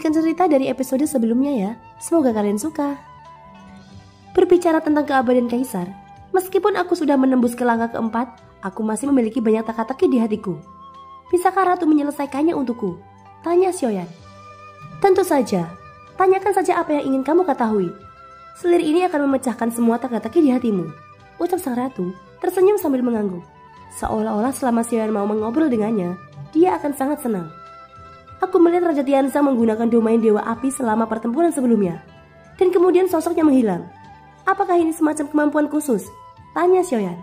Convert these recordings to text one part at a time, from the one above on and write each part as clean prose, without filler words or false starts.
melanjutkan cerita dari episode sebelumnya ya. Semoga kalian suka. Berbicara tentang keabadian kaisar, meskipun aku sudah menembus ke langkah keempat, aku masih memiliki banyak teka-teki di hatiku. Bisakah Ratu menyelesaikannya untukku? Tanya Xiaoyan. Tentu saja. Tanyakan saja apa yang ingin kamu ketahui. Selir ini akan memecahkan semua teka-teki di hatimu. Ucap sang ratu, tersenyum sambil mengangguk. Seolah-olah selama Xiaoyan mau mengobrol dengannya, dia akan sangat senang. Aku melihat Raja Tianzang menggunakan domain Dewa Api selama pertempuran sebelumnya. Dan kemudian sosoknya menghilang. Apakah ini semacam kemampuan khusus? Tanya Xiaoyan.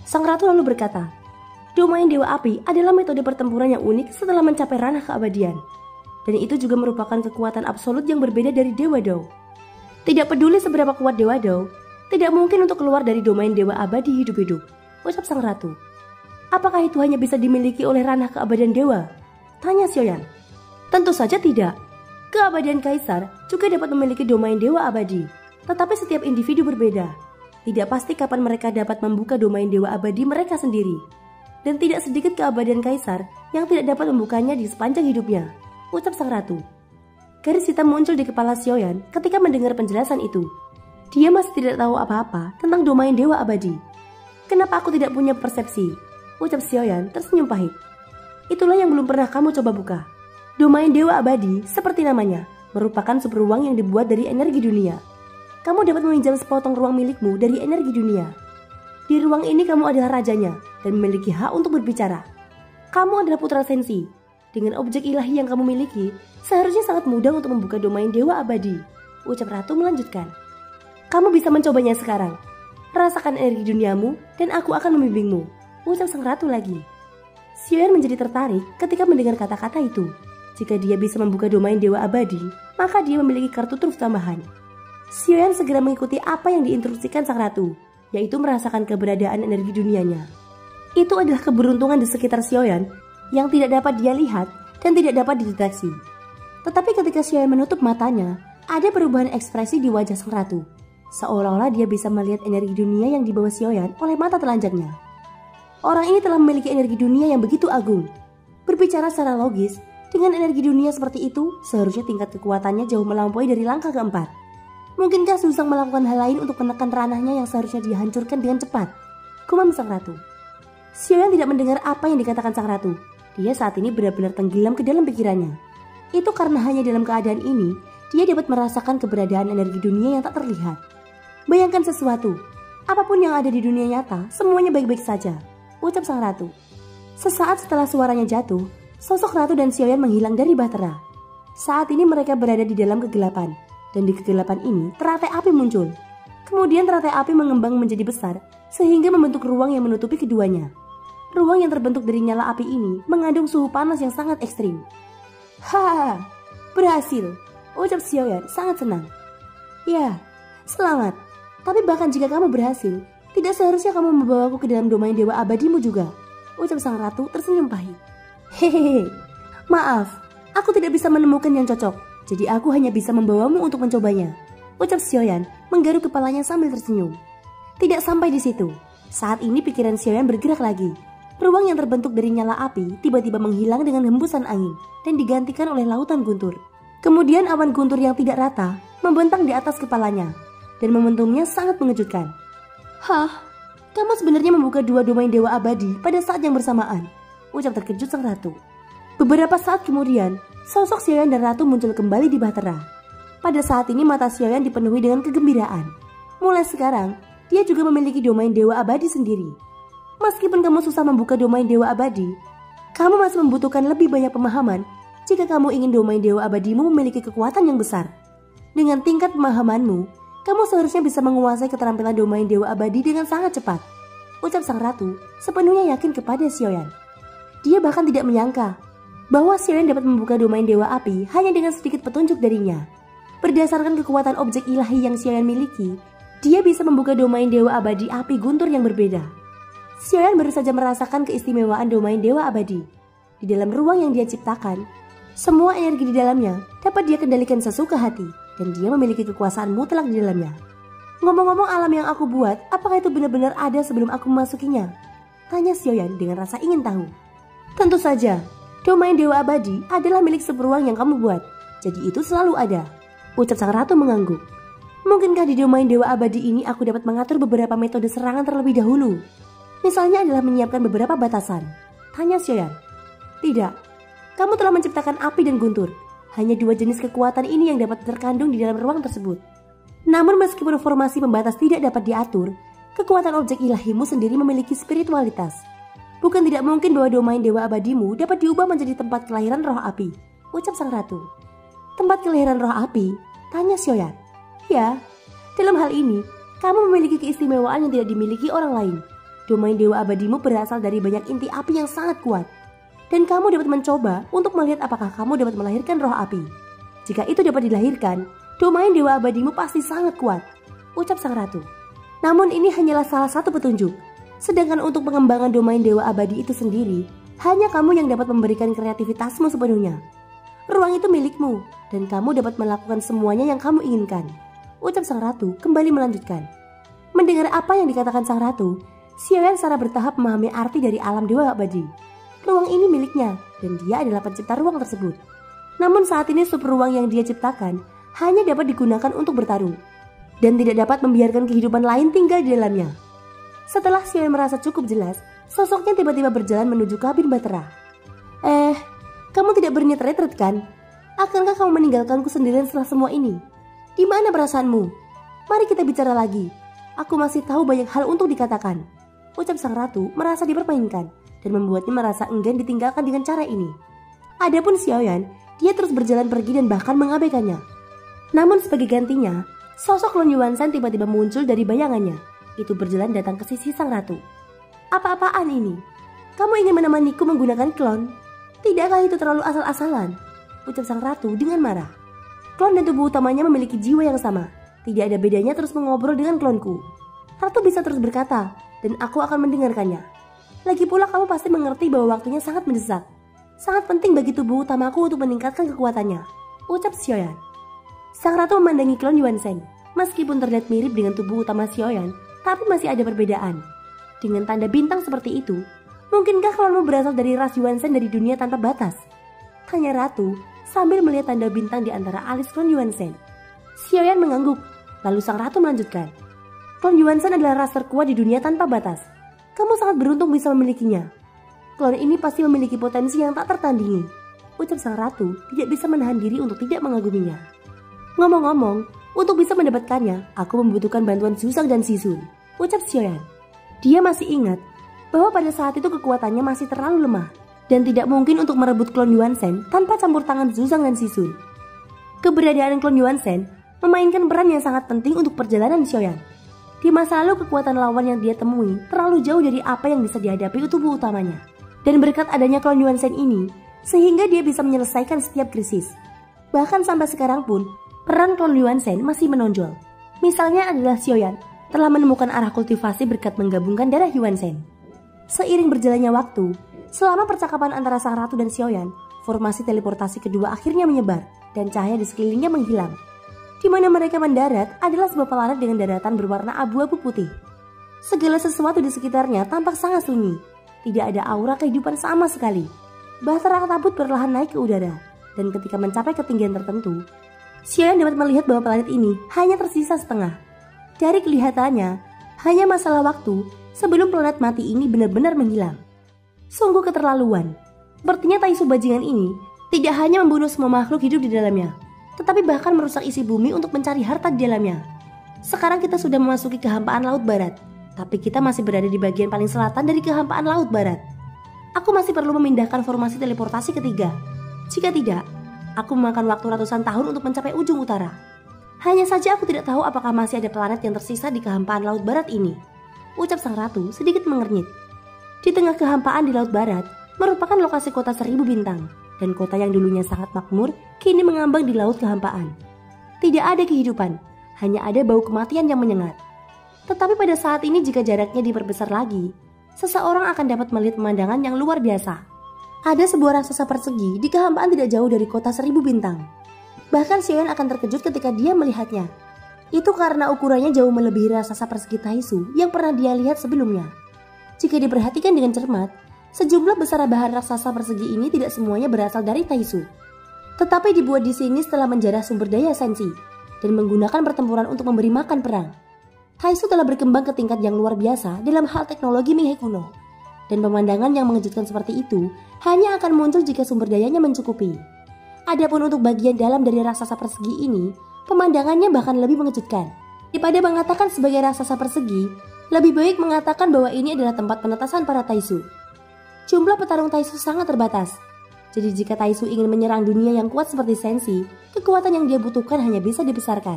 Sang ratu lalu berkata, domain Dewa Api adalah metode pertempuran yang unik setelah mencapai ranah keabadian. Dan itu juga merupakan kekuatan absolut yang berbeda dari Dewa Dao. Tidak peduli seberapa kuat Dewa Dao, tidak mungkin untuk keluar dari domain Dewa Abadi hidup-hidup. Ucap sang ratu. Apakah itu hanya bisa dimiliki oleh ranah keabadian dewa? Tanya Xiaoyan. Tentu saja tidak. Keabadian kaisar juga dapat memiliki domain dewa abadi, tetapi setiap individu berbeda. Tidak pasti kapan mereka dapat membuka domain dewa abadi mereka sendiri. Dan tidak sedikit keabadian kaisar yang tidak dapat membukanya di sepanjang hidupnya. Ucap sang ratu. Garis hitam muncul di kepala Xiaoyan ketika mendengar penjelasan itu. Dia masih tidak tahu apa-apa tentang domain dewa abadi. Kenapa aku tidak punya persepsi? Ucap Xiaoyan tersenyum pahit. Itulah yang belum pernah kamu coba buka. Domain Dewa Abadi, seperti namanya, merupakan sub ruang yang dibuat dari energi dunia. Kamu dapat meminjam sepotong ruang milikmu dari energi dunia. Di ruang ini kamu adalah rajanya dan memiliki hak untuk berbicara. Kamu adalah putra Sensi. Dengan objek ilahi yang kamu miliki, seharusnya sangat mudah untuk membuka domain Dewa Abadi. Ucap ratu melanjutkan. Kamu bisa mencobanya sekarang. Rasakan energi duniamu dan aku akan membimbingmu. Ucap sang ratu lagi. Xiaoyan menjadi tertarik ketika mendengar kata-kata itu. Jika dia bisa membuka domain Dewa Abadi, maka dia memiliki kartu truf tambahan. Xiaoyan segera mengikuti apa yang diinstruksikan sang ratu, yaitu merasakan keberadaan energi dunianya. Itu adalah keberuntungan di sekitar Xiaoyan yang tidak dapat dia lihat dan tidak dapat dideteksi. Tetapi ketika Xiaoyan menutup matanya, ada perubahan ekspresi di wajah sang ratu. Seolah-olah dia bisa melihat energi dunia yang dibawa Xiaoyan oleh mata telanjangnya. Orang ini telah memiliki energi dunia yang begitu agung. Berbicara secara logis, dengan energi dunia seperti itu, seharusnya tingkat kekuatannya jauh melampaui dari langkah keempat. Mungkinkah Susang melakukan hal lain untuk menekan ranahnya yang seharusnya dihancurkan dengan cepat? Gumam sang ratu. Xiaoyan tidak mendengar apa yang dikatakan sang ratu. Dia saat ini benar-benar tenggelam ke dalam pikirannya. Itu karena hanya dalam keadaan ini, dia dapat merasakan keberadaan energi dunia yang tak terlihat. Bayangkan sesuatu. Apapun yang ada di dunia nyata, semuanya baik-baik saja. Ucap sang ratu. Sesaat setelah suaranya jatuh, sosok ratu dan Xiaoyan menghilang dari bahtera. Saat ini mereka berada di dalam kegelapan, dan di kegelapan ini teratai api muncul. Kemudian teratai api mengembang menjadi besar, sehingga membentuk ruang yang menutupi keduanya. Ruang yang terbentuk dari nyala api ini mengandung suhu panas yang sangat ekstrim. Hahaha, berhasil, ucap Xiaoyan sangat senang. Ya, selamat. Tapi bahkan jika kamu berhasil, tidak seharusnya kamu membawaku ke dalam domain Dewa Abadimu juga. Ucap sang ratu tersenyum pahit. Hehehe, maaf, aku tidak bisa menemukan yang cocok, jadi aku hanya bisa membawamu untuk mencobanya. Ucap Xiaoyan menggaruk kepalanya sambil tersenyum. Tidak sampai di situ. Saat ini pikiran Xiaoyan bergerak lagi. Ruang yang terbentuk dari nyala api tiba-tiba menghilang dengan hembusan angin dan digantikan oleh lautan guntur. Kemudian awan guntur yang tidak rata membentang di atas kepalanya dan momentumnya sangat mengejutkan. Hah, kamu sebenarnya membuka dua domain Dewa Abadi pada saat yang bersamaan. Ucap terkejut sang ratu. Beberapa saat kemudian, sosok Xiaoyan dan ratu muncul kembali di bahtera. Pada saat ini mata Xiaoyan dipenuhi dengan kegembiraan. Mulai sekarang, dia juga memiliki domain Dewa Abadi sendiri. Meskipun kamu susah membuka domain Dewa Abadi, kamu masih membutuhkan lebih banyak pemahaman jika kamu ingin domain Dewa Abadimu memiliki kekuatan yang besar. Dengan tingkat pemahamanmu, kamu seharusnya bisa menguasai keterampilan domain Dewa Abadi dengan sangat cepat. Ucap sang ratu sepenuhnya yakin kepada Xiaoyan. Dia bahkan tidak menyangka bahwa Xiaoyan dapat membuka domain Dewa Api hanya dengan sedikit petunjuk darinya. Berdasarkan kekuatan objek ilahi yang Xiaoyan miliki, dia bisa membuka domain Dewa Abadi Api Guntur yang berbeda. Xiaoyan baru saja merasakan keistimewaan domain Dewa Abadi. Di dalam ruang yang dia ciptakan, semua energi di dalamnya dapat dia kendalikan sesuka hati, dan dia memiliki kekuasaan mutlak di dalamnya. Ngomong-ngomong, alam yang aku buat, apakah itu benar-benar ada sebelum aku memasukinya? Tanya Xiaoyan dengan rasa ingin tahu. Tentu saja, domain Dewa Abadi adalah milik seberuang yang kamu buat. jadi itu selalu ada, ucap sang ratu mengangguk. Mungkinkah di domain Dewa Abadi ini aku dapat mengatur beberapa metode serangan terlebih dahulu? Misalnya adalah menyiapkan beberapa batasan, tanya Xiaoyan. Tidak, kamu telah menciptakan api dan guntur. Hanya dua jenis kekuatan ini yang dapat terkandung di dalam ruang tersebut. Namun meskipun formasi pembatas tidak dapat diatur, kekuatan objek ilahimu sendiri memiliki spiritualitas. Bukan tidak mungkin bahwa domain Dewa Abadimu dapat diubah menjadi tempat kelahiran roh api, ucap sang ratu. Tempat kelahiran roh api? Tanya Xiaoyan. Ya, dalam hal ini, kamu memiliki keistimewaan yang tidak dimiliki orang lain. Domain Dewa Abadimu berasal dari banyak inti api yang sangat kuat. Dan kamu dapat mencoba untuk melihat apakah kamu dapat melahirkan roh api. Jika itu dapat dilahirkan, domain Dewa Abadimu pasti sangat kuat, ucap sang ratu. Namun ini hanyalah salah satu petunjuk. Sedangkan untuk pengembangan domain Dewa Abadi itu sendiri, hanya kamu yang dapat memberikan kreativitasmu sepenuhnya. Ruang itu milikmu, dan kamu dapat melakukan semuanya yang kamu inginkan, ucap sang ratu kembali melanjutkan. Mendengar apa yang dikatakan sang ratu, Xiaoyan secara bertahap memahami arti dari alam Dewa Abadi. Ruang ini miliknya, dan dia adalah pencipta ruang tersebut. Namun saat ini sub ruang yang dia ciptakan hanya dapat digunakan untuk bertarung, dan tidak dapat membiarkan kehidupan lain tinggal di dalamnya. Setelah Xiaoyan merasa cukup jelas, sosoknya tiba-tiba berjalan menuju kabin Batara. Kamu tidak berniat retret kan? Akankah kamu meninggalkanku sendirian setelah semua ini? Di mana perasaanmu? Mari kita bicara lagi. Aku masih tahu banyak hal untuk dikatakan, ucap sang ratu merasa dipermainkan dan membuatnya merasa enggan ditinggalkan dengan cara ini. Adapun Xiaoyan, dia terus berjalan pergi dan bahkan mengabaikannya. Namun sebagai gantinya, sosok Lon Yuanzhen tiba-tiba muncul dari bayangannya. Itu berjalan datang ke sisi sang ratu. Apa-apaan ini? Kamu ingin menemaniku menggunakan klon? Tidakkah itu terlalu asal-asalan? Ucap sang ratu dengan marah. Klon dan tubuh utamanya memiliki jiwa yang sama. Tidak ada bedanya terus mengobrol dengan klonku. Ratu bisa terus berkata, dan aku akan mendengarkannya. Lagi pula kamu pasti mengerti bahwa waktunya sangat mendesak. Sangat penting bagi tubuh utamaku untuk meningkatkan kekuatannya, ucap Xiaoyan. Sang ratu memandangi klon Yuanzhen. Meskipun terlihat mirip dengan tubuh utama Xiaoyan, tapi masih ada perbedaan. Dengan tanda bintang seperti itu, mungkinkah klonmu berasal dari ras Yuanzhen dari dunia tanpa batas? Tanya ratu sambil melihat tanda bintang di antara alis klon Yuanzhen. Xiaoyan mengangguk, lalu sang ratu melanjutkan. Klon Yuanzhen adalah ras terkuat di dunia tanpa batas. Kamu sangat beruntung bisa memilikinya. Klon ini pasti memiliki potensi yang tak tertandingi, ucap sang ratu tidak bisa menahan diri untuk tidak mengaguminya. Ngomong-ngomong, untuk bisa mendapatkannya, aku membutuhkan bantuan Zuzang dan Sisun, ucap Xiaoyan. Dia masih ingat bahwa pada saat itu kekuatannya masih terlalu lemah dan tidak mungkin untuk merebut klon Yuanzhen tanpa campur tangan Zuzang dan Sisun. Keberadaan klon Yuanzhen memainkan peran yang sangat penting untuk perjalanan Xiaoyan. Di masa lalu kekuatan lawan yang dia temui terlalu jauh dari apa yang bisa dihadapi tubuh utamanya. Dan berkat adanya klon Yuanzhen ini, sehingga dia bisa menyelesaikan setiap krisis. Bahkan sampai sekarang pun, peran klon Yuanzhen masih menonjol. Misalnya adalah Xiaoyan telah menemukan arah kultivasi berkat menggabungkan darah Yuanzhen. Seiring berjalannya waktu, selama percakapan antara sang ratu dan Xiaoyan, formasi teleportasi kedua akhirnya menyebar dan cahaya di sekelilingnya menghilang. Di mana mereka mendarat adalah sebuah planet dengan daratan berwarna abu-abu putih. Segala sesuatu di sekitarnya tampak sangat sunyi. Tidak ada aura kehidupan sama sekali. Bahtera kabut perlahan naik ke udara, dan ketika mencapai ketinggian tertentu, Xiaoyan dapat melihat bahwa planet ini hanya tersisa setengah. Dari kelihatannya, hanya masalah waktu sebelum planet mati ini benar-benar menghilang. Sungguh keterlaluan. Sepertinya Taisu bajingan ini tidak hanya membunuh semua makhluk hidup di dalamnya, tetapi bahkan merusak isi bumi untuk mencari harta di dalamnya. Sekarang kita sudah memasuki kehampaan Laut Barat, tapi kita masih berada di bagian paling selatan dari kehampaan Laut Barat. Aku masih perlu memindahkan formasi teleportasi ketiga. Jika tidak, aku memakan waktu ratusan tahun untuk mencapai ujung utara. Hanya saja aku tidak tahu apakah masih ada planet yang tersisa di kehampaan Laut Barat ini, ucap sang ratu sedikit mengernyit. Di tengah kehampaan di Laut Barat merupakan lokasi kota 1000 bintang. Dan kota yang dulunya sangat makmur, kini mengambang di laut kehampaan. Tidak ada kehidupan, hanya ada bau kematian yang menyengat. Tetapi pada saat ini jika jaraknya diperbesar lagi, seseorang akan dapat melihat pemandangan yang luar biasa. Ada sebuah raksasa persegi di kehampaan tidak jauh dari kota 1000 bintang. Bahkan Xiaoyan akan terkejut ketika dia melihatnya. Itu karena ukurannya jauh melebihi raksasa persegi Taisu yang pernah dia lihat sebelumnya. Jika diperhatikan dengan cermat, sejumlah besar bahan raksasa persegi ini tidak semuanya berasal dari Taisu. tetapi dibuat di sini setelah menjarah sumber daya Senshi dan menggunakan pertempuran untuk memberi makan perang. Taisu telah berkembang ke tingkat yang luar biasa dalam hal teknologi Meihei kuno, dan pemandangan yang mengejutkan seperti itu hanya akan muncul jika sumber dayanya mencukupi. Adapun untuk bagian dalam dari raksasa persegi ini, pemandangannya bahkan lebih mengejutkan. Daripada mengatakan sebagai raksasa persegi, lebih baik mengatakan bahwa ini adalah tempat penetasan para Taisu. Jumlah petarung Taisu sangat terbatas. Jadi jika Taisu ingin menyerang dunia yang kuat seperti Senshi, kekuatan yang dia butuhkan hanya bisa dibesarkan.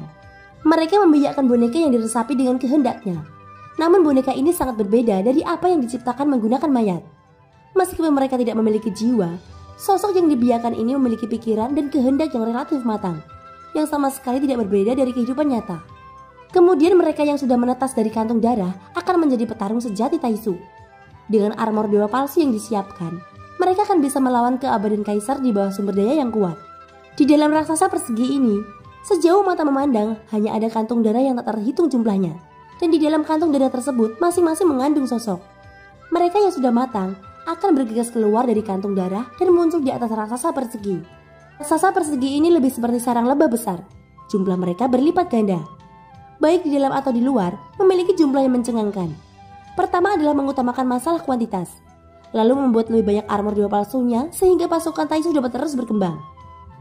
Mereka membiakkan boneka yang diresapi dengan kehendaknya. Namun boneka ini sangat berbeda dari apa yang diciptakan menggunakan mayat. Meskipun mereka tidak memiliki jiwa, sosok yang dibiarkan ini memiliki pikiran dan kehendak yang relatif matang, yang sama sekali tidak berbeda dari kehidupan nyata. Kemudian mereka yang sudah menetas dari kantung darah akan menjadi petarung sejati Taisu. Dengan armor dewa palsu yang disiapkan, mereka akan bisa melawan keabadian kaisar di bawah sumber daya yang kuat. Di dalam raksasa persegi ini, sejauh mata memandang hanya ada kantung darah yang tak terhitung jumlahnya. Dan di dalam kantung darah tersebut masing-masing mengandung sosok. Mereka yang sudah matang akan bergegas keluar dari kantung darah dan muncul di atas raksasa persegi. Raksasa persegi ini lebih seperti sarang lebah besar. Jumlah mereka berlipat ganda. Baik di dalam atau di luar, memiliki jumlah yang mencengangkan. Pertama adalah mengutamakan masalah kuantitas, lalu membuat lebih banyak armor dewa palsunya sehingga pasukan Taisu dapat terus berkembang.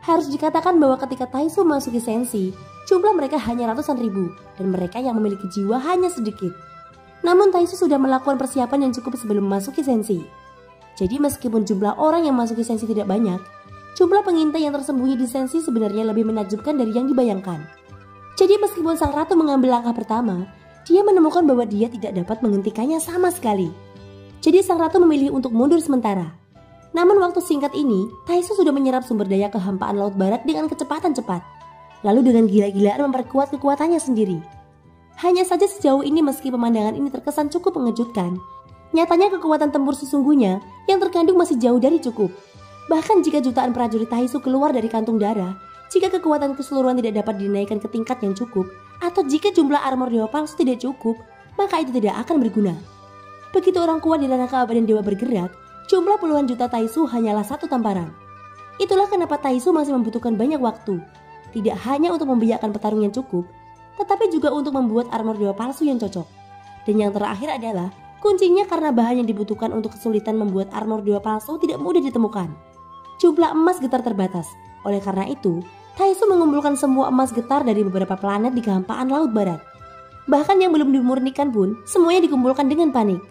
Harus dikatakan bahwa ketika Taisu memasuki Senshi, jumlah mereka hanya ratusan ribu dan mereka yang memiliki jiwa hanya sedikit. Namun Taisu sudah melakukan persiapan yang cukup sebelum memasuki Senshi. Jadi meskipun jumlah orang yang memasuki Senshi tidak banyak, jumlah pengintai yang tersembunyi di Senshi sebenarnya lebih menakjubkan dari yang dibayangkan. Jadi meskipun sang ratu mengambil langkah pertama, dia menemukan bahwa dia tidak dapat menghentikannya sama sekali. Jadi sang ratu memilih untuk mundur sementara. Namun waktu singkat ini, Taisu sudah menyerap sumber daya kehampaan Laut Barat dengan kecepatan cepat. Lalu dengan gila-gilaan memperkuat kekuatannya sendiri. Hanya saja sejauh ini meski pemandangan ini terkesan cukup mengejutkan, nyatanya kekuatan tempur sesungguhnya yang terkandung masih jauh dari cukup. Bahkan jika jutaan prajurit Taisu keluar dari kantung darah, jika kekuatan keseluruhan tidak dapat dinaikkan ke tingkat yang cukup, atau jika jumlah armor dewa palsu tidak cukup, maka itu tidak akan berguna. Begitu orang kuat di ranah keabadian dewa bergerak, jumlah puluhan juta Taisu hanyalah satu tamparan. Itulah kenapa Taisu masih membutuhkan banyak waktu, tidak hanya untuk membiakkan petarung yang cukup, tetapi juga untuk membuat armor dewa palsu yang cocok. Dan yang terakhir adalah, kuncinya karena bahan yang dibutuhkan untuk kesulitan membuat armor dewa palsu tidak mudah ditemukan. Jumlah emas getar terbatas, oleh karena itu, Taisu mengumpulkan semua emas getar dari beberapa planet di kehampaan Laut Barat. Bahkan yang belum dimurnikan pun, semuanya dikumpulkan dengan panik.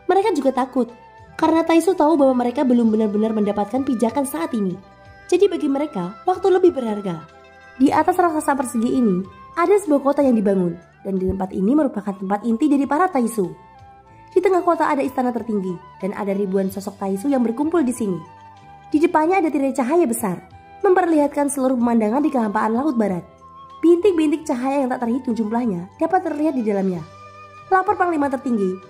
Mereka juga takut, karena Taisu tahu bahwa mereka belum benar-benar mendapatkan pijakan saat ini. Jadi bagi mereka, waktu lebih berharga. Di atas raksasa persegi ini, ada sebuah kota yang dibangun, dan di tempat ini merupakan tempat inti dari para Taisu. Di tengah kota ada istana tertinggi, dan ada ribuan sosok Taisu yang berkumpul di sini. Di depannya ada tirai cahaya besar, memperlihatkan seluruh pemandangan di kehampaan Laut Barat. Bintik-bintik cahaya yang tak terhitung jumlahnya dapat terlihat di dalamnya. Lapor Panglima tertinggi.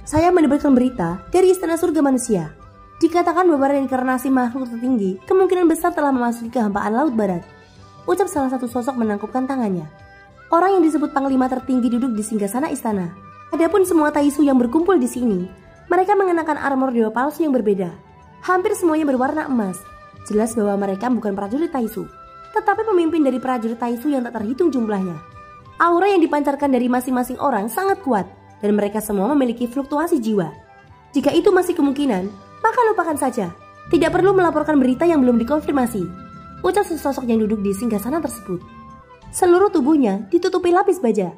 Saya mendapatkan berita dari Istana Surga Manusia. Dikatakan bahwa reinkarnasi makhluk tertinggi kemungkinan besar telah memasuki kehampaan Laut Barat. Ucap salah satu sosok menangkupkan tangannya. Orang yang disebut Panglima tertinggi duduk di singgasana istana. Adapun semua Taisu yang berkumpul di sini, mereka mengenakan armor dewa palsu yang berbeda. Hampir semuanya berwarna emas. Jelas bahwa mereka bukan prajurit Taisu, tetapi pemimpin dari prajurit Taisu yang tak terhitung jumlahnya. Aura yang dipancarkan dari masing-masing orang sangat kuat, dan mereka semua memiliki fluktuasi jiwa. Jika itu masih kemungkinan, maka lupakan saja. Tidak perlu melaporkan berita yang belum dikonfirmasi, ucap sesosok yang duduk di singgasana tersebut. Seluruh tubuhnya ditutupi lapis baja.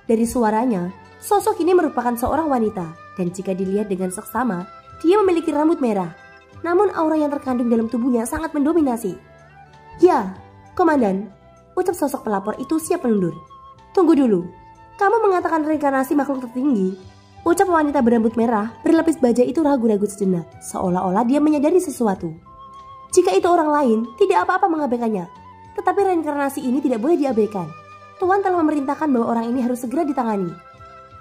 Dari suaranya, sosok ini merupakan seorang wanita, dan jika dilihat dengan seksama, dia memiliki rambut merah. Namun aura yang terkandung dalam tubuhnya sangat mendominasi. Ya, Komandan, ucap sosok pelapor itu siap menundur. Tunggu dulu, kamu mengatakan reinkarnasi makhluk tertinggi? Ucap wanita berambut merah berlapis baja itu ragu-ragu sejenak, seolah-olah dia menyadari sesuatu. Jika itu orang lain, tidak apa-apa mengabaikannya. Tetapi reinkarnasi ini tidak boleh diabaikan. Tuhan telah memerintahkan bahwa orang ini harus segera ditangani.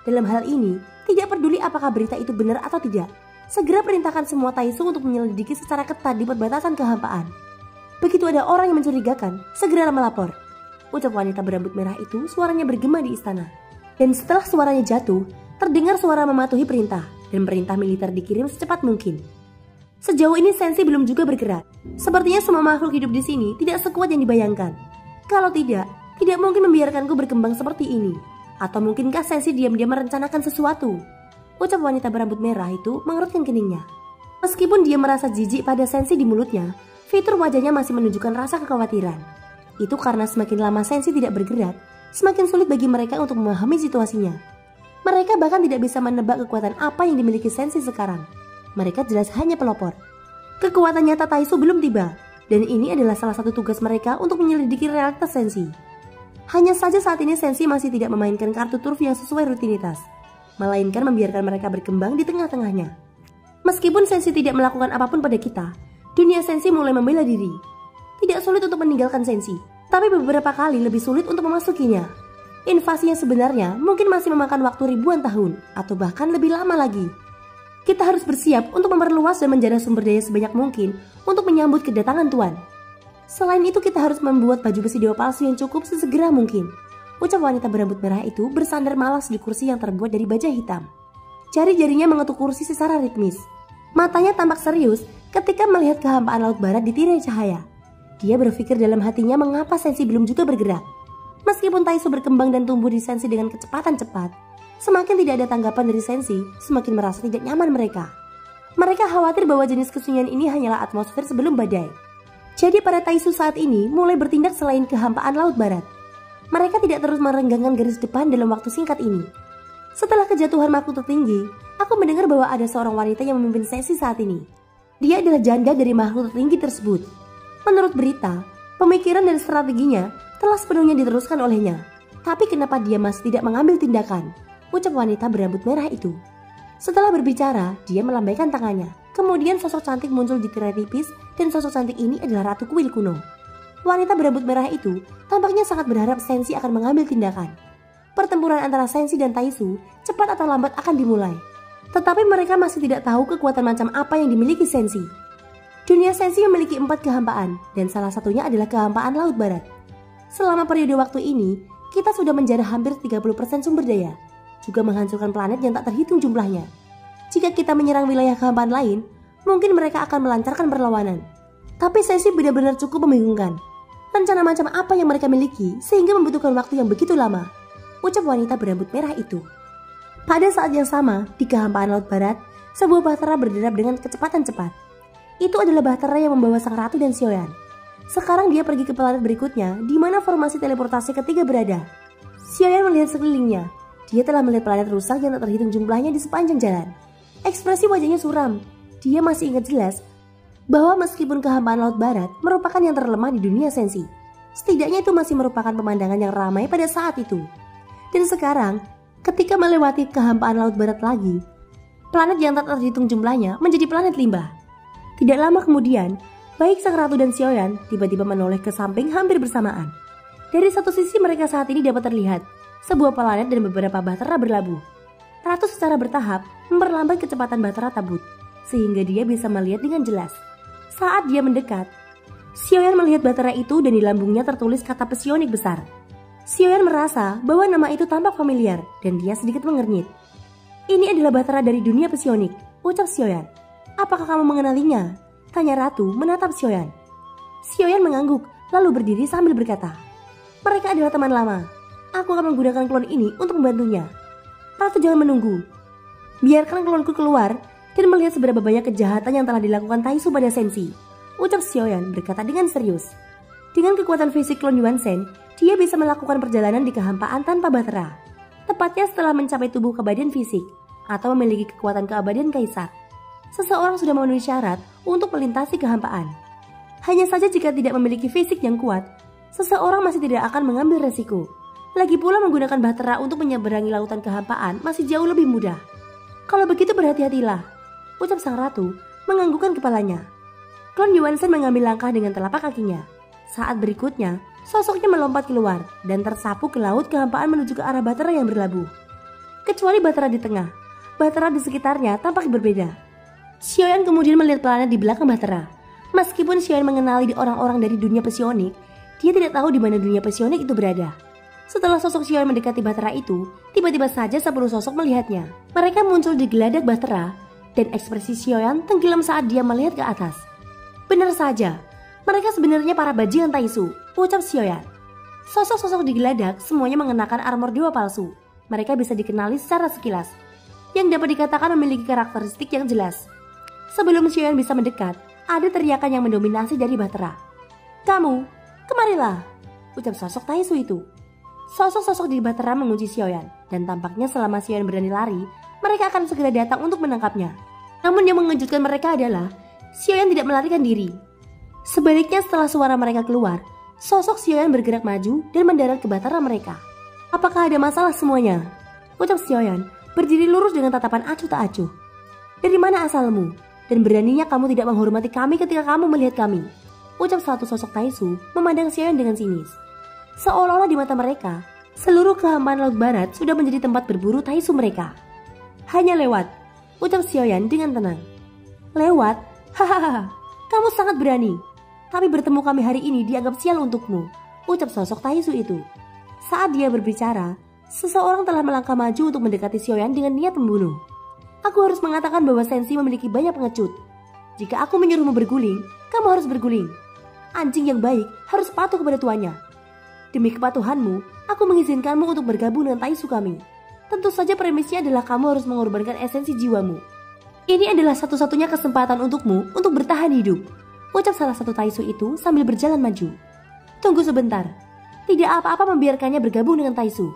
Dalam hal ini, tidak peduli apakah berita itu benar atau tidak, segera perintahkan semua Taisu untuk menyelidiki secara ketat di perbatasan kehampaan. Begitu ada orang yang mencurigakan, segera melapor. Ucap wanita berambut merah itu suaranya bergema di istana. Dan setelah suaranya jatuh, terdengar suara mematuhi perintah, dan perintah militer dikirim secepat mungkin. Sejauh ini Senshi belum juga bergerak, Sepertinya semua makhluk hidup di sini tidak sekuat yang dibayangkan. Kalau tidak mungkin membiarkanku berkembang seperti ini. Atau mungkinkah Sensi diam-diam merencanakan sesuatu? Ucap wanita berambut merah itu mengerutkan keningnya. Meskipun dia merasa jijik pada Sensi di mulutnya, fitur wajahnya masih menunjukkan rasa kekhawatiran. Itu karena semakin lama Sensi tidak bergerak, semakin sulit bagi mereka untuk memahami situasinya. Mereka bahkan tidak bisa menebak kekuatan apa yang dimiliki Sensi sekarang. Mereka jelas hanya pelopor. Kekuatan nyata Taisu belum tiba, dan ini adalah salah satu tugas mereka untuk menyelidiki realitas Sensi. Hanya saja saat ini Sensi masih tidak memainkan kartu turf yang sesuai rutinitas, melainkan membiarkan mereka berkembang di tengah-tengahnya. Meskipun Sensi tidak melakukan apapun pada kita, dunia Sensi mulai membela diri. Tidak sulit untuk meninggalkan Sensi, tapi beberapa kali lebih sulit untuk memasukinya. Invasi yang sebenarnya mungkin masih memakan waktu ribuan tahun, atau bahkan lebih lama lagi. Kita harus bersiap untuk memperluas dan menjaga sumber daya sebanyak mungkin untuk menyambut kedatangan Tuan. Selain itu kita harus membuat baju besi dewa palsu yang cukup sesegera mungkin. Ucap wanita berambut merah itu bersandar malas di kursi yang terbuat dari baja hitam. Jari-jarinya mengetuk kursi secara ritmis. Matanya tampak serius ketika melihat kehampaan laut barat di tirai cahaya. Dia berpikir dalam hatinya mengapa Sensi belum juga bergerak. Meskipun Taisu berkembang dan tumbuh di Sensi dengan kecepatan cepat, semakin tidak ada tanggapan dari Sensi, semakin merasa tidak nyaman mereka. Mereka khawatir bahwa jenis kesunyian ini hanyalah atmosfer sebelum badai. Jadi para Taisu saat ini mulai bertindak selain kehampaan laut barat. Mereka tidak terus merenggangkan garis depan dalam waktu singkat ini. Setelah kejatuhan makhluk tertinggi, aku mendengar bahwa ada seorang wanita yang memimpin sesi saat ini. Dia adalah janda dari makhluk tertinggi tersebut. Menurut berita, pemikiran dan strateginya telah sepenuhnya diteruskan olehnya. Tapi kenapa dia masih tidak mengambil tindakan? Ucap wanita berambut merah itu. Setelah berbicara, dia melambaikan tangannya. Kemudian sosok cantik muncul di tirai tipis dan sosok cantik ini adalah Ratu Kuil kuno. Wanita berambut merah itu tampaknya sangat berharap Sensi akan mengambil tindakan. Pertempuran antara Sensi dan Taisu cepat atau lambat akan dimulai. Tetapi mereka masih tidak tahu kekuatan macam apa yang dimiliki Sensi. Dunia Sensi memiliki 4 kehampaan dan salah satunya adalah kehampaan laut barat. Selama periode waktu ini, kita sudah menjarah hampir 30% sumber daya, juga menghancurkan planet yang tak terhitung jumlahnya. Jika kita menyerang wilayah kehampaan lain, mungkin mereka akan melancarkan perlawanan. Tapi Sensi benar-benar cukup membingungkan. Rencana macam apa yang mereka miliki sehingga membutuhkan waktu yang begitu lama? Ucap wanita berambut merah itu. Pada saat yang sama, di kehampaan laut barat, sebuah bahtera berderap dengan kecepatan cepat. Itu adalah bahtera yang membawa sang ratu dan Sioyan. Sekarang dia pergi ke planet berikutnya, di mana formasi teleportasi ketiga berada. Sioyan melihat sekelilingnya. Dia telah melihat planet rusak yang tak terhitung jumlahnya di sepanjang jalan. Ekspresi wajahnya suram. Dia masih ingat jelas bahwa meskipun kehampaan laut barat merupakan yang terlemah di dunia Sensi, setidaknya itu masih merupakan pemandangan yang ramai pada saat itu. Dan sekarang, ketika melewati kehampaan laut barat lagi, planet yang tak terhitung jumlahnya menjadi planet limbah. Tidak lama kemudian, baik sang ratu dan Sioyan tiba-tiba menoleh ke samping hampir bersamaan. Dari satu sisi mereka saat ini dapat terlihat sebuah planet dan beberapa bahtera berlabuh. Ratu secara bertahap memperlambat kecepatan bahtera tabut, sehingga dia bisa melihat dengan jelas. Saat dia mendekat, Sioyan melihat bahtera itu dan di lambungnya tertulis kata psionik besar. Sioyan merasa bahwa nama itu tampak familiar dan dia sedikit mengernyit. Ini adalah bahtera dari dunia psionik, ucap Sioyan. Apakah kamu mengenalinya? Tanya Ratu menatap Sioyan. Sioyan mengangguk lalu berdiri sambil berkata, mereka adalah teman lama. Aku akan menggunakan klon ini untuk membantunya. Ratu jangan menunggu. Biarkan klonku keluar dan melihat seberapa banyak kejahatan yang telah dilakukan Taisu pada Sensi. Ucap Sioyan berkata dengan serius. Dengan kekuatan fisik klon Yuansen, dia bisa melakukan perjalanan di kehampaan tanpa bahtera. Tepatnya setelah mencapai tubuh keabadian fisik atau memiliki kekuatan keabadian kaisar. Seseorang sudah memenuhi syarat untuk melintasi kehampaan. Hanya saja jika tidak memiliki fisik yang kuat, seseorang masih tidak akan mengambil resiko. Lagi pula menggunakan bahtera untuk menyeberangi lautan kehampaan masih jauh lebih mudah. Kalau begitu berhati-hatilah, ucap sang ratu menganggukkan kepalanya. Klon Yuansen mengambil langkah dengan telapak kakinya. Saat berikutnya, sosoknya melompat keluar dan tersapu ke laut kehampaan menuju ke arah bahtera yang berlabuh. Kecuali bahtera di tengah, bahtera di sekitarnya tampak berbeda. Sioyan kemudian melihat planet di belakang bahtera. Meskipun Sioyan mengenali orang-orang dari dunia psionik, dia tidak tahu di mana dunia psionik itu berada. Setelah sosok Sioyan mendekati bahtera itu, tiba-tiba saja 10 sosok melihatnya. Mereka muncul di geladak bahtera dan ekspresi Sioyan tenggelam saat dia melihat ke atas. Benar saja, mereka sebenarnya para bajingan Taisu, ucap Xiaoyan. Sosok-sosok di geladak semuanya mengenakan armor dewa palsu. Mereka bisa dikenali secara sekilas, yang dapat dikatakan memiliki karakteristik yang jelas. Sebelum Xiaoyan bisa mendekat, ada teriakan yang mendominasi dari Bahtera. "Kamu, kemarilah," ucap sosok Taisu itu. Sosok-sosok di Bahtera mengunci Xiaoyan, dan tampaknya selama Xiaoyan berani lari, mereka akan segera datang untuk menangkapnya. Namun yang mengejutkan mereka adalah Xiaoyan tidak melarikan diri. Sebaliknya setelah suara mereka keluar, sosok Xiaoyan bergerak maju dan mendarat ke Bahtera mereka. "Apakah ada masalah semuanya?" ucap Xiaoyan, berdiri lurus dengan tatapan acuh tak acuh. "Dari mana asalmu? Dan beraninya kamu tidak menghormati kami ketika kamu melihat kami?" ucap satu sosok Taisu memandang Xiaoyan dengan sinis. Seolah-olah di mata mereka, seluruh kehampaan Laut Barat sudah menjadi tempat berburu Taisu mereka. "Hanya lewat," ucap Xiaoyan dengan tenang. "Lewat? Hahaha, kamu sangat berani. Tapi bertemu kami hari ini dianggap sial untukmu," ucap sosok Taisu itu. Saat dia berbicara, seseorang telah melangkah maju untuk mendekati Xiaoyan dengan niat membunuh. "Aku harus mengatakan bahwa Sensi memiliki banyak pengecut. Jika aku menyuruhmu berguling, kamu harus berguling. Anjing yang baik harus patuh kepada tuannya. Demi kepatuhanmu, aku mengizinkanmu untuk bergabung dengan Taisu kami. Tentu saja premisnya adalah kamu harus mengorbankan esensi jiwamu. Ini adalah satu-satunya kesempatan untukmu untuk bertahan hidup," ucap salah satu Taisu itu sambil berjalan maju. "Tunggu sebentar. Tidak apa-apa membiarkannya bergabung dengan Taisu.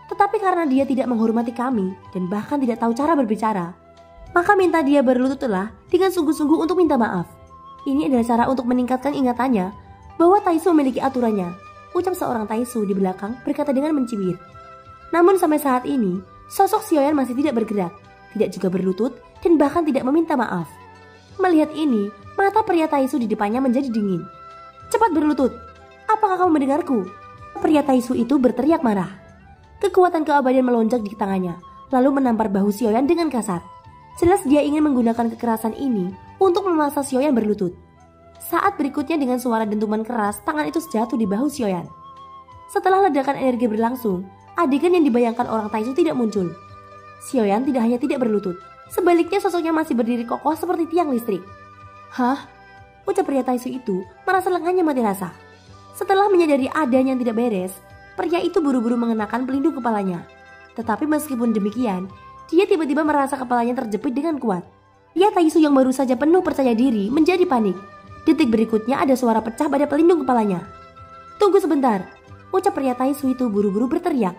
Tetapi karena dia tidak menghormati kami dan bahkan tidak tahu cara berbicara, maka minta dia berlututlah dengan sungguh-sungguh untuk minta maaf. Ini adalah cara untuk meningkatkan ingatannya bahwa Taisu memiliki aturannya," ucap seorang Taisu di belakang berkata dengan mencibir. Namun sampai saat ini, sosok Xiaoyan masih tidak bergerak, tidak juga berlutut, dan bahkan tidak meminta maaf. Melihat ini, mata pria Taisu di depannya menjadi dingin. "Cepat berlutut! Apakah kamu mendengarku?" Pria Taisu itu berteriak marah. Kekuatan keabadian melonjak di tangannya, lalu menampar bahu Xiaoyan dengan kasar. Jelas dia ingin menggunakan kekerasan ini untuk memaksa Xiaoyan berlutut. Saat berikutnya dengan suara dentuman keras, tangan itu jatuh di bahu Xiaoyan. Setelah ledakan energi berlangsung, adegan yang dibayangkan orang Taisu tidak muncul. Xiaoyan tidak hanya tidak berlutut, sebaliknya sosoknya masih berdiri kokoh seperti tiang listrik. "Hah?" ucap pria Taisu itu merasa lengannya mati rasa. Setelah menyadari adanya yang tidak beres, pria itu buru-buru mengenakan pelindung kepalanya. Tetapi meskipun demikian, dia tiba-tiba merasa kepalanya terjepit dengan kuat. Pria Taisu yang baru saja penuh percaya diri menjadi panik. Detik berikutnya ada suara pecah pada pelindung kepalanya. "Tunggu sebentar," ucap pria Taisu itu buru-buru berteriak.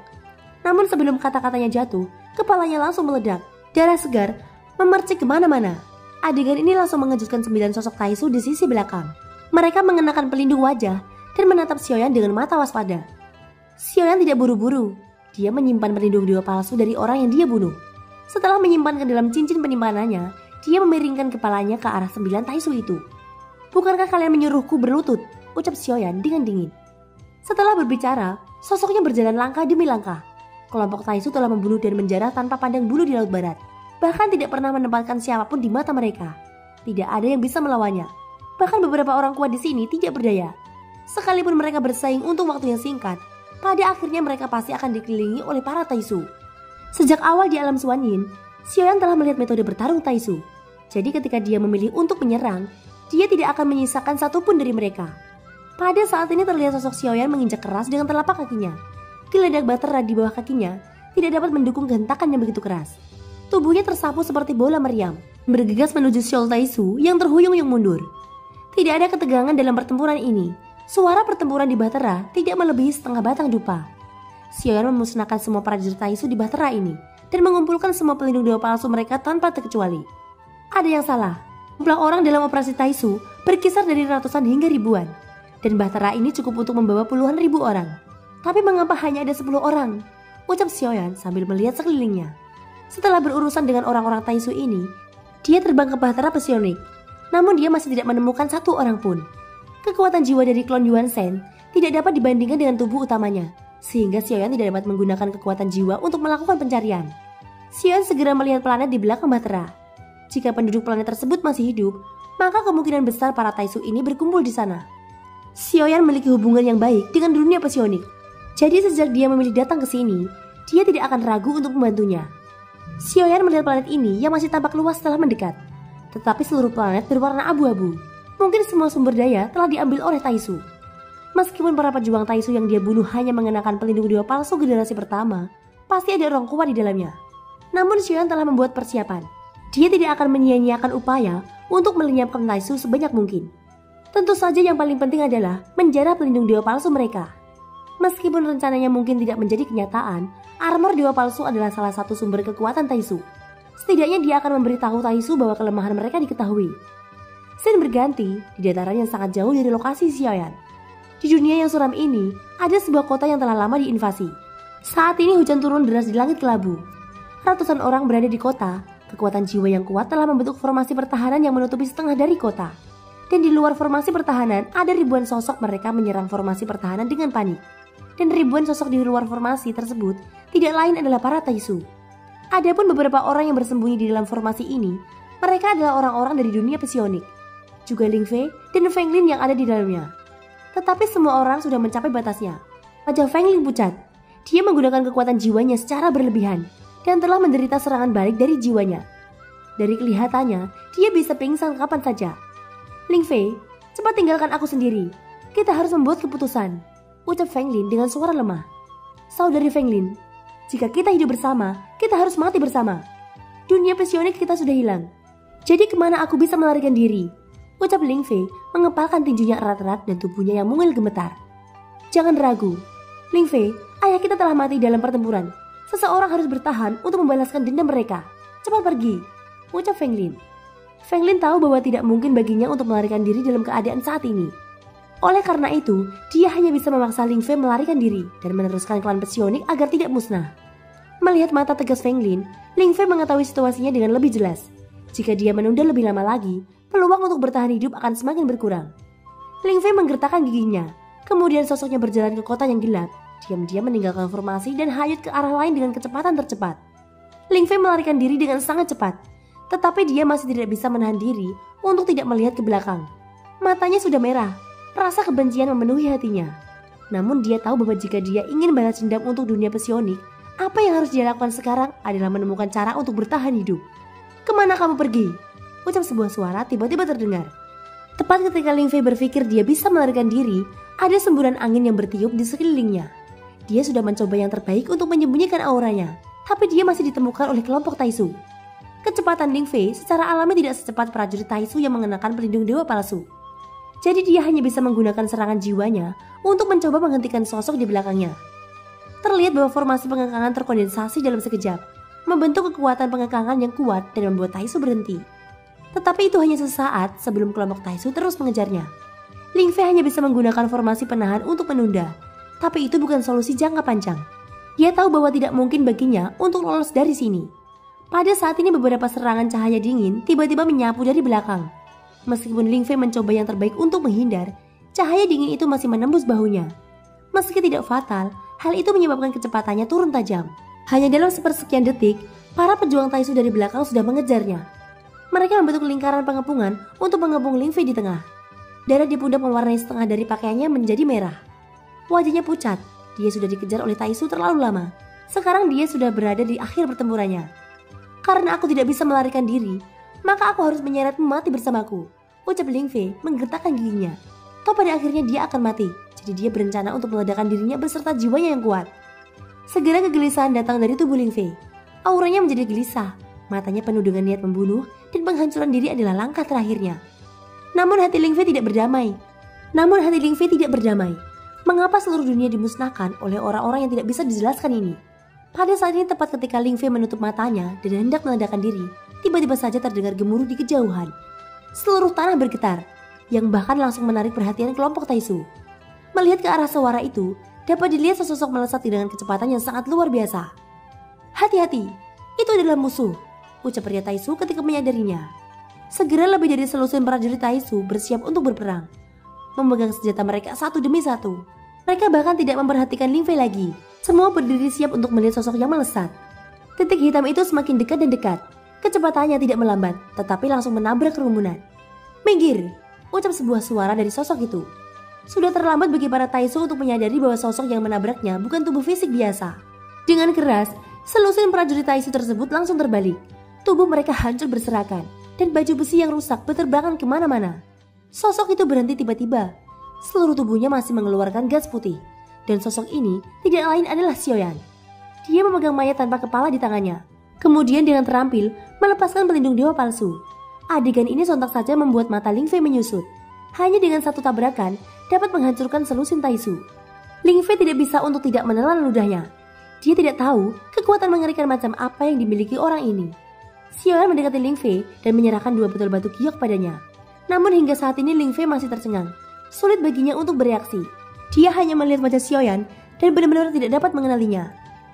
Namun sebelum kata-katanya jatuh, kepalanya langsung meledak. Darah segar memercik kemana-mana. Adegan ini langsung mengejutkan 9 sosok Taisu di sisi belakang. Mereka mengenakan pelindung wajah dan menatap Xiaoyan dengan mata waspada. Xiaoyan tidak buru-buru. Dia menyimpan pelindung dewa palsu dari orang yang dia bunuh. Setelah menyimpan ke dalam cincin penyimpanannya, dia memiringkan kepalanya ke arah 9 Taisu itu. "Bukankah kalian menyuruhku berlutut?" ucap Xiaoyan dengan dingin. Setelah berbicara, sosoknya berjalan langkah demi langkah. Kelompok Taisu telah membunuh dan menjarah tanpa pandang bulu di Laut Barat. Bahkan tidak pernah menempatkan siapapun di mata mereka. Tidak ada yang bisa melawannya. Bahkan beberapa orang kuat di sini tidak berdaya. Sekalipun mereka bersaing untuk waktu yang singkat, pada akhirnya mereka pasti akan dikelilingi oleh para Taisu. Sejak awal di alam Suanyin, Xiaoyan telah melihat metode bertarung Taisu. Jadi ketika dia memilih untuk menyerang, dia tidak akan menyisakan satupun dari mereka. Pada saat ini terlihat sosok Xiaoyan menginjak keras dengan telapak kakinya. Geledak Bahtera di bawah kakinya tidak dapat mendukung gentakan yang begitu keras. Tubuhnya tersapu seperti bola meriam, bergegas menuju Xiao Taisu yang terhuyung-huyung mundur. Tidak ada ketegangan dalam pertempuran ini. Suara pertempuran di Bahtera tidak melebihi setengah batang dupa. Xiaoyan memusnahkan semua prajurit Taisu di Bahtera ini dan mengumpulkan semua pelindung dewa palsu mereka tanpa terkecuali. Ada yang salah. Jumlah orang dalam operasi Taisu berkisar dari ratusan hingga ribuan, dan Bahtera ini cukup untuk membawa puluhan ribu orang. Tapi mengapa hanya ada 10 orang? Ucap Xiaoyan sambil melihat sekelilingnya. Setelah berurusan dengan orang-orang Taisu ini, dia terbang ke Bahtera Psionik. Namun dia masih tidak menemukan satu orang pun. Kekuatan jiwa dari klon Yuan Shen tidak dapat dibandingkan dengan tubuh utamanya, sehingga Xiaoyan tidak dapat menggunakan kekuatan jiwa untuk melakukan pencarian. Xiaoyan segera melihat planet di belakang Bahtera. Jika penduduk planet tersebut masih hidup, maka kemungkinan besar para Taisu ini berkumpul di sana. Xiaoyan memiliki hubungan yang baik dengan dunia psionik. Jadi sejak dia memilih datang ke sini, dia tidak akan ragu untuk membantunya. Xiaoyan melihat planet ini yang masih tampak luas setelah mendekat. Tetapi seluruh planet berwarna abu-abu. Mungkin semua sumber daya telah diambil oleh Taisu. Meskipun para pejuang Taisu yang dia bunuh hanya mengenakan pelindung dewa palsu generasi pertama, pasti ada orang kuat di dalamnya. Namun Xian telah membuat persiapan. Dia tidak akan menyia-nyiakan upaya untuk melenyapkan Taisu sebanyak mungkin. Tentu saja yang paling penting adalah menjarah pelindung dewa palsu mereka. Meskipun rencananya mungkin tidak menjadi kenyataan, armor dewa palsu adalah salah satu sumber kekuatan Taisu. Setidaknya dia akan memberitahu Taisu bahwa kelemahan mereka diketahui. Scene berganti di dataran yang sangat jauh dari lokasi Xiaoyan. Di dunia yang suram ini, ada sebuah kota yang telah lama diinvasi. Saat ini hujan turun deras di langit kelabu. Ratusan orang berada di kota. Kekuatan jiwa yang kuat telah membentuk formasi pertahanan yang menutupi setengah dari kota. Dan di luar formasi pertahanan, ada ribuan sosok mereka menyerang formasi pertahanan dengan panik. Dan ribuan sosok di luar formasi tersebut tidak lain adalah para Taisu. Adapun beberapa orang yang bersembunyi di dalam formasi ini, mereka adalah orang-orang dari dunia psionik. Juga Ling Fei dan Feng Lin yang ada di dalamnya. Tetapi semua orang sudah mencapai batasnya. Wajah Feng Lin pucat. Dia menggunakan kekuatan jiwanya secara berlebihan dan telah menderita serangan balik dari jiwanya. Dari kelihatannya, dia bisa pingsan kapan saja. Ling Fei, cepat tinggalkan aku sendiri. Kita harus membuat keputusan, ucap Feng Lin dengan suara lemah. Saudari Feng Lin, jika kita hidup bersama, kita harus mati bersama. Dunia psionik kita sudah hilang. Jadi kemana aku bisa melarikan diri? Ucap Ling Fei mengepalkan tinjunya erat-erat dan tubuhnya yang mungil gemetar. Jangan ragu, Ling Fei, ayah kita telah mati dalam pertempuran. Seseorang harus bertahan untuk membalaskan dendam mereka. Cepat pergi, ucap Feng Lin. Feng Lin tahu bahwa tidak mungkin baginya untuk melarikan diri dalam keadaan saat ini. Oleh karena itu, dia hanya bisa memaksa Ling Fei melarikan diri dan meneruskan klan psionik agar tidak musnah. Melihat mata tegas Feng Lin, Ling Fei mengetahui situasinya dengan lebih jelas. Jika dia menunda lebih lama lagi, peluang untuk bertahan hidup akan semakin berkurang. Ling Fei menggertakkan giginya, kemudian sosoknya berjalan ke kota yang gelap. Diam-diam meninggalkan formasi dan hayat ke arah lain dengan kecepatan tercepat. Ling Fei melarikan diri dengan sangat cepat, tetapi dia masih tidak bisa menahan diri untuk tidak melihat ke belakang. Matanya sudah merah, rasa kebencian memenuhi hatinya. Namun dia tahu bahwa jika dia ingin balas dendam untuk dunia psionik, apa yang harus dia lakukan sekarang adalah menemukan cara untuk bertahan hidup. Kemana kamu pergi? Ucap sebuah suara tiba-tiba terdengar. Tepat ketika Ling Fei berpikir dia bisa melarikan diri, ada semburan angin yang bertiup di sekelilingnya. Dia sudah mencoba yang terbaik untuk menyembunyikan auranya, tapi dia masih ditemukan oleh kelompok Taisu. Kecepatan Ling Fei secara alami tidak secepat prajurit Taisu yang mengenakan pelindung dewa palsu. Jadi dia hanya bisa menggunakan serangan jiwanya untuk mencoba menghentikan sosok di belakangnya. Terlihat bahwa formasi pengekangan terkondensasi dalam sekejap, membentuk kekuatan pengekangan yang kuat dan membuat Taisu berhenti. Tetapi itu hanya sesaat sebelum kelompok Taisu terus mengejarnya. Ling Fei hanya bisa menggunakan formasi penahan untuk menunda, tapi itu bukan solusi jangka panjang. Dia tahu bahwa tidak mungkin baginya untuk lolos dari sini. Pada saat ini beberapa serangan cahaya dingin tiba-tiba menyapu dari belakang. Meskipun Ling Fei mencoba yang terbaik untuk menghindar, cahaya dingin itu masih menembus bahunya. Meski tidak fatal, hal itu menyebabkan kecepatannya turun tajam. Hanya dalam sepersekian detik, para pejuang Taisu dari belakang sudah mengejarnya. Mereka membentuk lingkaran pengepungan untuk mengepung Ling Fei di tengah. Darah di pundak mewarnai setengah dari pakaiannya menjadi merah. Wajahnya pucat, dia sudah dikejar oleh Taisu terlalu lama. Sekarang dia sudah berada di akhir pertempurannya. Karena aku tidak bisa melarikan diri, maka aku harus menyeretmu mati bersamaku, ucap Ling Fei menggertakkan giginya. Toh pada akhirnya dia akan mati, jadi dia berencana untuk meledakkan dirinya beserta jiwanya yang kuat. Segera kegelisahan datang dari tubuh Ling Fei. Auranya menjadi gelisah, matanya penuh dengan niat membunuh dan penghancuran diri adalah langkah terakhirnya. Namun hati Ling Fei tidak berdamai. Mengapa seluruh dunia dimusnahkan oleh orang-orang yang tidak bisa dijelaskan ini? Pada saat ini tepat ketika Ling Fei menutup matanya dan hendak meledakkan diri, tiba-tiba saja terdengar gemuruh di kejauhan. Seluruh tanah bergetar, yang bahkan langsung menarik perhatian kelompok Taisu. Melihat ke arah suara itu, dapat dilihat sesosok melesat dengan kecepatan yang sangat luar biasa. Hati-hati, itu adalah musuh, ucap pria Taisu ketika menyadarinya. Segera lebih dari selusin prajurit Taisu bersiap untuk berperang, memegang senjata mereka satu demi satu. Mereka bahkan tidak memperhatikan Ling Fei lagi. Semua berdiri siap untuk melihat sosok yang melesat. Titik hitam itu semakin dekat dan dekat. Kecepatannya tidak melambat, tetapi langsung menabrak kerumunan. Minggir, ucap sebuah suara dari sosok itu. Sudah terlambat bagi para Taisu untuk menyadari bahwa sosok yang menabraknya bukan tubuh fisik biasa. Dengan keras, selusin prajurit Taisu tersebut langsung terbalik. Tubuh mereka hancur berserakan, dan baju besi yang rusak berterbangan kemana-mana. Sosok itu berhenti tiba-tiba. Seluruh tubuhnya masih mengeluarkan gas putih. Dan sosok ini tidak lain adalah Xiaoyan. Dia memegang mayat tanpa kepala di tangannya. Kemudian dengan terampil melepaskan pelindung dewa palsu. Adegan ini sontak saja membuat mata Ling Fei menyusut. Hanya dengan satu tabrakan dapat menghancurkan selusin Taisu. Ling Fei tidak bisa untuk tidak menelan ludahnya. Dia tidak tahu kekuatan mengerikan macam apa yang dimiliki orang ini. Xiaoyan mendekati Ling Fei dan menyerahkan 2 botol batu giok padanya. Namun hingga saat ini Ling Fei masih tercengang. Sulit baginya untuk bereaksi. Dia hanya melihat wajah Xiaoyan dan benar-benar tidak dapat mengenalinya.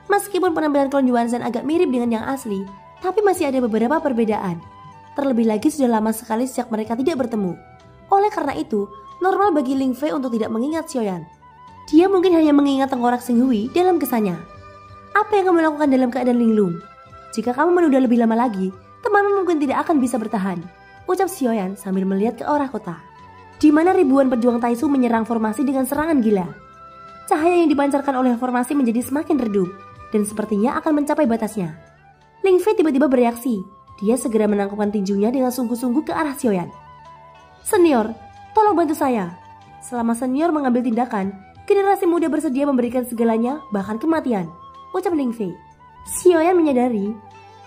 Meskipun penampilan klon Yuanzhan agak mirip dengan yang asli, tapi masih ada beberapa perbedaan. Terlebih lagi sudah lama sekali sejak mereka tidak bertemu. Oleh karena itu, normal bagi Ling Fei untuk tidak mengingat Xiaoyan. Dia mungkin hanya mengingat tengkorak Xing Hui dalam kesannya. Apa yang kamu lakukan dalam keadaan linglung? Jika kamu menunda lebih lama lagi, temanmu mungkin tidak akan bisa bertahan, ucap Xiaoyan sambil melihat ke arah kota, di mana ribuan pejuang Taisu menyerang formasi dengan serangan gila. Cahaya yang dipancarkan oleh formasi menjadi semakin redup dan sepertinya akan mencapai batasnya. Ling Fei tiba-tiba bereaksi. Dia segera menangkupkan tinjunya dengan sungguh-sungguh ke arah Xiaoyan. Senior, tolong bantu saya. Selama senior mengambil tindakan, generasi muda bersedia memberikan segalanya, bahkan kematian, ucap Ling Fei. Xiaoyan menyadari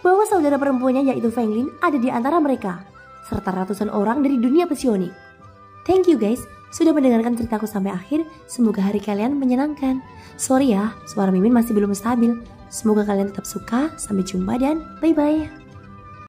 bahwa saudara perempuannya yaitu Feng Lin ada di antara mereka, serta ratusan orang dari dunia psionik. Thank you guys, sudah mendengarkan ceritaku sampai akhir. Semoga hari kalian menyenangkan. Sorry ya, suara Mimin masih belum stabil. Semoga kalian tetap suka. Sampai jumpa dan bye-bye.